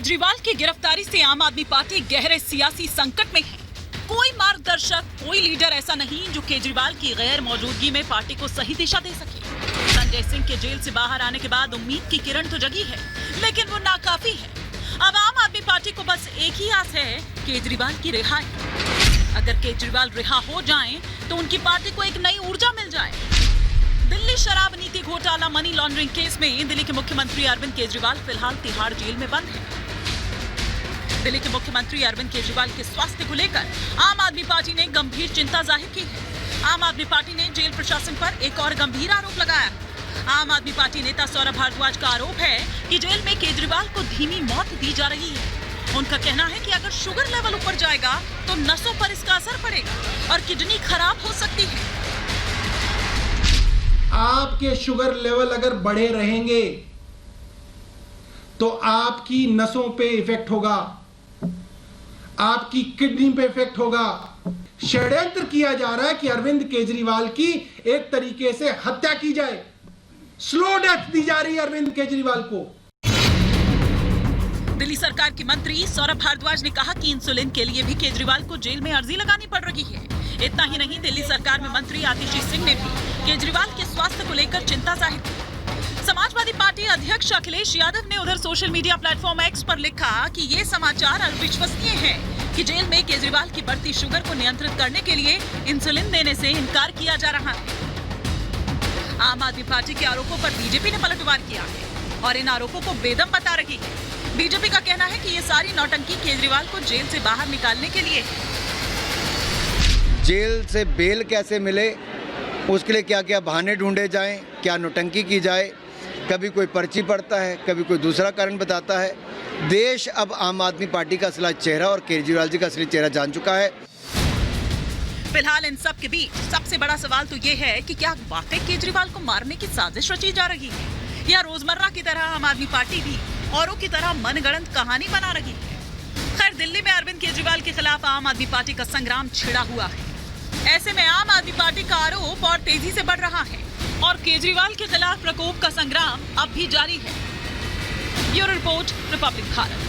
केजरीवाल की गिरफ्तारी से आम आदमी पार्टी गहरे सियासी संकट में है। कोई मार्गदर्शक, कोई लीडर ऐसा नहीं जो केजरीवाल की गैर मौजूदगी में पार्टी को सही दिशा दे सके। संजय सिंह के जेल से बाहर आने के बाद उम्मीद की किरण तो जगी है, लेकिन वो नाकाफी है। अब आम आदमी पार्टी को बस एक ही आस है, केजरीवाल की रिहाई। अगर केजरीवाल रिहा हो जाएं, तो उनकी पार्टी को एक नई ऊर्जा मिल जाए। दिल्ली शराब नीति घोटाला मनी लॉन्ड्रिंग केस में दिल्ली के मुख्यमंत्री अरविंद केजरीवाल फिलहाल तिहाड़ जेल में बंद हैं। दिल्ली के मुख्यमंत्री अरविंद केजरीवाल के स्वास्थ्य को लेकर आम आदमी पार्टी ने गंभीर चिंता जाहिर की है। आम आदमी पार्टी ने जेल प्रशासन पर एक और गंभीर आरोप लगाया। आम आदमी पार्टी नेता सौरभ भारद्वाज का आरोप है कि जेल में केजरीवाल को धीमी मौत दी जा रही है। उनका कहना है कि अगर शुगर लेवल ऊपर जाएगा तो नसों पर इसका असर पड़ेगा और किडनी खराब हो सकती है। आपके शुगर लेवल अगर बढ़े रहेंगे तो आपकी नसों पे इफेक्ट होगा, आपकी किडनी पे इफेक्ट होगा। षड्यंत्र किया जा रहा है कि अरविंद केजरीवाल की एक तरीके से हत्या की जाए। स्लो डेथ दी जा रही है अरविंद केजरीवाल को। दिल्ली सरकार की मंत्री सौरभ भारद्वाज ने कहा कि इंसुलिन के लिए भी केजरीवाल को जेल में अर्जी लगानी पड़ रही है। इतना ही नहीं, दिल्ली सरकार में मंत्री आतिशी सिंह ने भी केजरीवाल के स्वास्थ्य को लेकर चिंता जाहिर की। समाजवादी पार्टी अध्यक्ष अखिलेश यादव ने उधर सोशल मीडिया प्लेटफॉर्म एक्स पर लिखा कि ये समाचार अविश्वसनीय है कि जेल में केजरीवाल की बढ़ती शुगर को नियंत्रित करने के लिए इंसुलिन देने से इनकार किया जा रहा है। आम आदमी पार्टी के आरोपों पर बीजेपी ने पलटवार किया है और इन आरोपों को बेदम बता रही है। बीजेपी का कहना है कि ये सारी नौटंकी केजरीवाल को जेल से बाहर निकालने के लिए है। जेल से बेल कैसे मिले, उसके लिए क्या क्या बहाने ढूंढे जाएं, क्या नौटंकी की जाए। कभी कोई पर्ची पड़ता है, कभी कोई दूसरा कारण बताता है। देश अब आम आदमी पार्टी का असली चेहरा और केजरीवाल जी का असली चेहरा जान चुका है। फिलहाल इन सब के बीच सबसे बड़ा सवाल तो ये है कि क्या वाकई केजरीवाल को मारने की साजिश रची जा रही है या रोजमर्रा की तरह आम आदमी पार्टी भी औरों की तरह मनगढ़ंत कहानी बना रही है। खैर, दिल्ली में अरविंद केजरीवाल के खिलाफ आम आदमी पार्टी का संग्राम छिड़ा हुआ है। ऐसे में आम आदमी पार्टी का आरोप और तेजी से बढ़ रहा है और केजरीवाल के खिलाफ प्रकोप का संग्राम अब भी जारी है। Bureau report, Republic Bharat.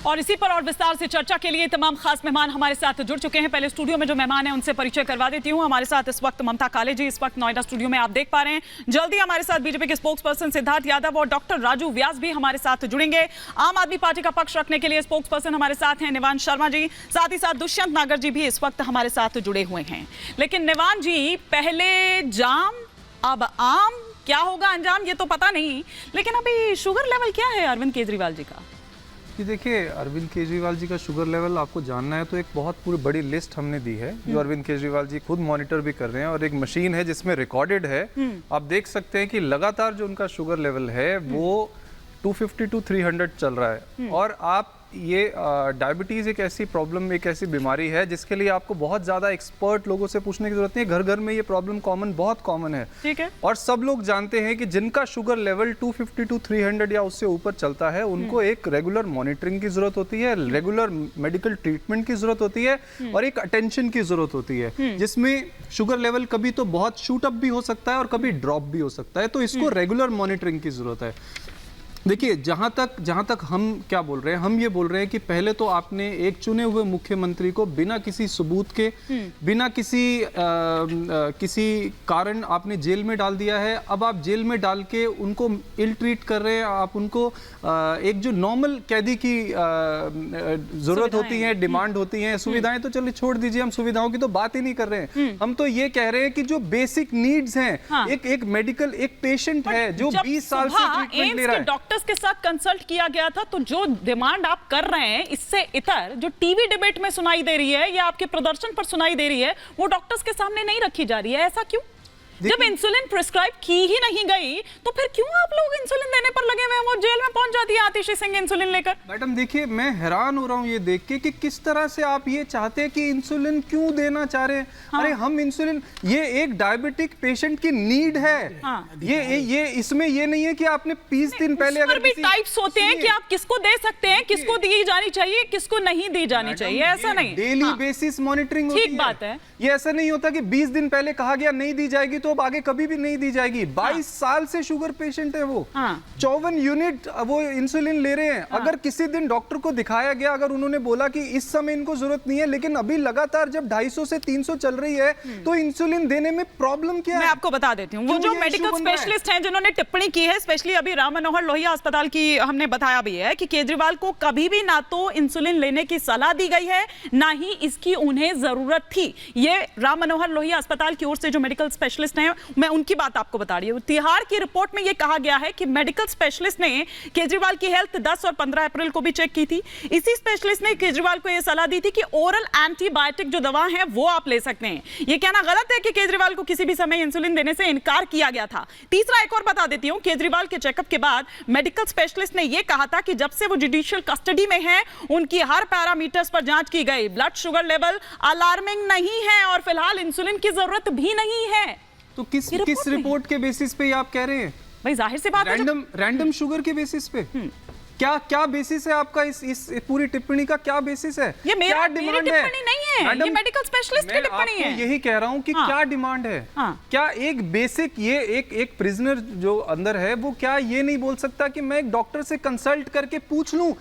और इसी पर और विस्तार से चर्चा के लिए तमाम खास मेहमान हमारे साथ जुड़ चुके हैं। पहले स्टूडियो में जो मेहमान हैं उनसे परिचय करवा देती हूं। हमारे साथ इस वक्त ममता काले जी इस वक्त नोएडा स्टूडियो में आप देख पा रहे हैं। जल्दी हमारे साथ बीजेपी के स्पोक्स पर्सन सिद्धार्थ यादव और डॉक्टर राजू व्यास भी हमारे साथ जुड़ेंगे। आम आदमी पार्टी का पक्ष रखने के लिए स्पोक्स पर्सन हमारे साथ हैं निवान शर्मा जी, साथ ही साथ दुष्यंत नागर जी भी इस वक्त हमारे साथ जुड़े हुए हैं। लेकिन निवान जी, पहले जाम अब आम, क्या होगा अंजाम ये तो पता नहीं, लेकिन अभी शुगर लेवल क्या है अरविंद केजरीवाल जी का? जी देखिए, अरविंद केजरीवाल जी का शुगर लेवल आपको जानना है तो एक बहुत पूरी बड़ी लिस्ट हमने दी है जो अरविंद केजरीवाल जी खुद मॉनिटर भी कर रहे हैं और एक मशीन है जिसमें रिकॉर्डेड है। आप देख सकते हैं कि लगातार जो उनका शुगर लेवल है वो 250 to 300 चल रहा है। और आप ये डायबिटीज़ एक ऐसी प्रॉब्लम, एक ऐसी बीमारी है जिसके लिए आपको बहुत ज़्यादा एक्सपर्ट लोगों से पूछने की जरूरत नहीं है। घर घर में ये प्रॉब्लम बहुत कॉमन है। ठीक है। और सब लोग जानते हैं कि जिनका शुगर लेवल 250 to 300 या उससे ऊपर चलता है उनको एक रेगुलर मॉनिटरिंग की जरूरत होती है, रेगुलर मेडिकल ट्रीटमेंट की जरूरत होती है और एक अटेंशन की जरूरत होती है, जिसमें शुगर लेवल कभी तो बहुत शूट अप भी हो सकता है और कभी ड्रॉप भी हो सकता है। तो इसको रेगुलर मॉनिटरिंग की जरूरत है। देखिए, जहां तक हम क्या बोल रहे हैं, हम ये बोल रहे हैं कि पहले तो आपने एक चुने हुए मुख्यमंत्री को बिना किसी सबूत के, बिना किसी कारण आपने जेल में डाल दिया है। अब आप जेल में डाल के उनको इल ट्रीट कर रहे हैं। आप उनको एक जो नॉर्मल कैदी की जरूरत होती है, डिमांड होती है, सुविधाएं तो चलिए छोड़ दीजिए, हम सुविधाओं की तो बात ही नहीं कर रहे हैं। हम तो ये कह रहे हैं कि जो बेसिक नीड्स हैं, एक मेडिकल, एक पेशेंट है जो 20 साल से ट्रीटमेंट ले रहा है, डॉक्टर्स के साथ कंसल्ट किया गया था, तो जो डिमांड आप कर रहे हैं इससे इतर जो टीवी डिबेट में सुनाई दे रही है या आपके प्रदर्शन पर सुनाई दे रही है वो डॉक्टर्स के सामने नहीं रखी जा रही है। ऐसा क्यों? जब इंसुलिन प्रिस्क्राइब की ही नहीं गई तो फिर क्यों आप लोग इंसुलिन देने पर लगे हुए हैं? वो जेल में पहुंच जाती है आतिशी सिंह इंसुलिन लेकर। मैडम देखिए, मैं हैरान हो रहा हूं ये देख के कि किस तरह से आप ये चाहते हैं कि इंसुलिन क्यों देना चाह रहे हैं। अरे हम इंसुलिन, ये एक डायबिटिक पेशेंट की नीड है। ये इसमें ये नहीं है कि आपने 20 दिन पहले अगर भी टाइप्स होते हैं कि आप किसको दे सकते हैं, किसको दी जानी चाहिए, किसको नहीं दी जानी चाहिए, ऐसा नहीं। डेली बेसिस मॉनिटरिंग होती है। ठीक बात है। ये ऐसा नहीं होता कि 20 दिन पहले कहा गया नहीं दी जाएगी तो अब आगे कभी भी नहीं दी जाएगी। 22 साल से शुगर पेशेंट है वो, हाँ। 54 यूनिट वो इंसुलिन ले रहे हैं। अगर किसी दिन डॉक्टर को दिखाया गया, अगर उन्होंने बोला कि इस समय इनको जरूरत नहीं है, लेकिन अभी लगातार जब 250 से 300 चल रही है तो इंसुलिन देने में प्रॉब्लम क्या है? मैं आपको बता देती हूँ, वो क्यों जो ये मेडिकल issue बन रहा है? स्पेशलिस्ट हैं जिन्होंने टिप्पणी की है, स्पेशली अभी राम मनोहर लोहिया अस्पताल की हमने बताया भी है कि केजरीवाल को कभी भी ना तो इंसुलिन लेने की सलाह दी गई है, ना ही इसकी उन्हें जरूरत थी। ये राम मनोहर लोहिया अस्पताल की ओर से जो मेडिकल स्पेशलिस्ट हैं, मैं उनकी बात आपको बता रही हूँ। तिहाड़ की रिपोर्ट में यह कहा गया है कि मेडिकल स्पेशलिस्ट ने केजरीवाल की हेल्थ 10 और 15 अप्रैल को भी चेक की थी। इसी स्पेशलिस्ट ने केजरीवाल को यह सलाह दी थी कि ओरल एंटीबायोटिक जो दवा है वो आप ले सकते हैं। यह कहना गलत है कि केजरीवाल को किसी भी समय इंसुलिन देने से इनकार किया गया था। तीसरा एक और बता देती हूं, केजरीवाल के चेकअप के बाद मेडिकल स्पेशलिस्ट ने यह कहा था कि जब से वो जुडिशियल कस्टडी में है, उनकी हर पैरामीटर्स पर जांच की गई, ब्लड शुगर लेवल अलार्मिंग नहीं है और फिलहाल इंसुलिन की जरूरत भी नहीं है। तो किस रिपोर्ट के बेसिस पे ये आप कह रहे हैं? भाई जाहिर सी बात है, रैंडम शुगर के बेसिस पे क्या बेसिस है आपका? इस पूरी टिप्पणी का क्या बेसिस है? ये मेरी डिमांड है? टिप्पणी नहीं है, ये मेडिकल स्पेशलिस्ट की टिप्पणी है। यही कह रहा हूं कि हाँ। क्या डिमांड है? हाँ। क्या एक बेसिक ये एक प्रिजनर जो अंदर है वो क्या ये नहीं बोल सकता कि मैं एक डॉक्टर से कंसल्ट करके पूछ लूं,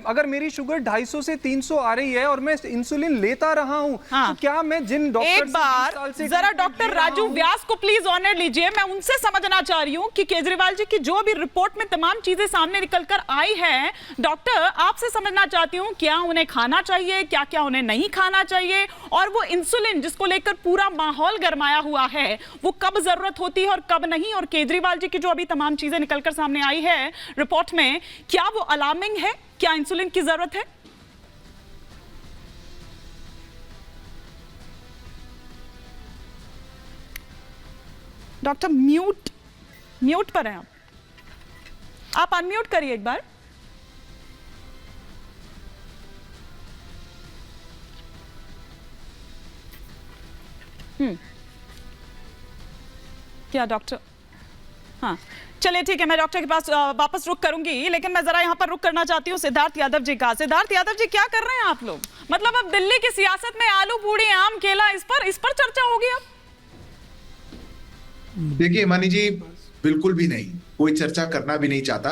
अगर मेरी शुगर 250 से 300 आ रही है और मैं इंसुलिन लेता रहा हूं, हाँ। तो क्या मैं जिन डॉक्टर एक बार जरा डॉक्टर राजू व्यास को प्लीज ऑनर लीजिए। मैं उनसे समझना चाह रही हूं कि केजरीवाल जी की जो भी रिपोर्ट में तमाम चीजें सामने निकलकर आई है, डॉक्टर आपसे समझना चाहती हूं, क्या उन्हें खाना चाहिए, क्या क्या उन्हें नहीं खाना चाहिए, और वो इंसुलिन जिसको लेकर पूरा माहौल गरमाया हुआ है, वो कब जरूरत होती है और कब नहीं। और केजरीवाल जी की जो अभी तमाम चीजें निकलकर सामने आई है रिपोर्ट में, क्या वो अलार्मिंग है? क्या इंसुलिन की जरूरत है? डॉक्टर म्यूट पर हैं आप अनम्यूट करिए एक बार। क्या डॉक्टर? हाँ चलिए ठीक है, मैं डॉक्टर के पास वापस रुक करूंगी, लेकिन मैं जरा यहाँ पर रुक करना चाहती हूँ सिद्धार्थ यादव जी का। सिद्धार्थ यादव जी, क्या कर रहे हैं आप लोग? मतलब अब दिल्ली की सियासत में आलू पूड़ी आम केला इस पर चर्चा होगी अब? देखिए मानी जी, बिल्कुल भी नहीं, कोई चर्चा करना भी नहीं चाहता।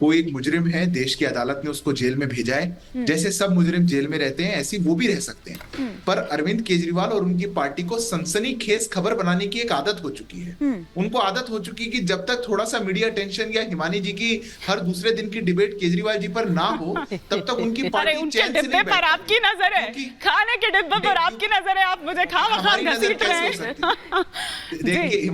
कोई एक मुजरिम है, देश की अदालत ने उसको जेल में भेजा है। जैसे सब मुजरिम जेल में रहते हैं, ऐसी वो भी रह सकते हैं। पर अरविंद केजरीवाल और उनकी पार्टी को सनसनीखेज खबर बनाने की एक आदत हो चुकी है। उनको आदत हो चुकी है कि जब तक थोड़ा सा मीडिया टेंशन या हिमानी जी की हर दूसरे दिन की डिबेट केजरीवाल जी पर ना हो, तब तक उनकी पार्टी चैन से नहीं पर आपकी नजर है, खाने के डिब्बे पर आपकी नजर है, आप मुझे खा घसीट रहे हैं। देखिए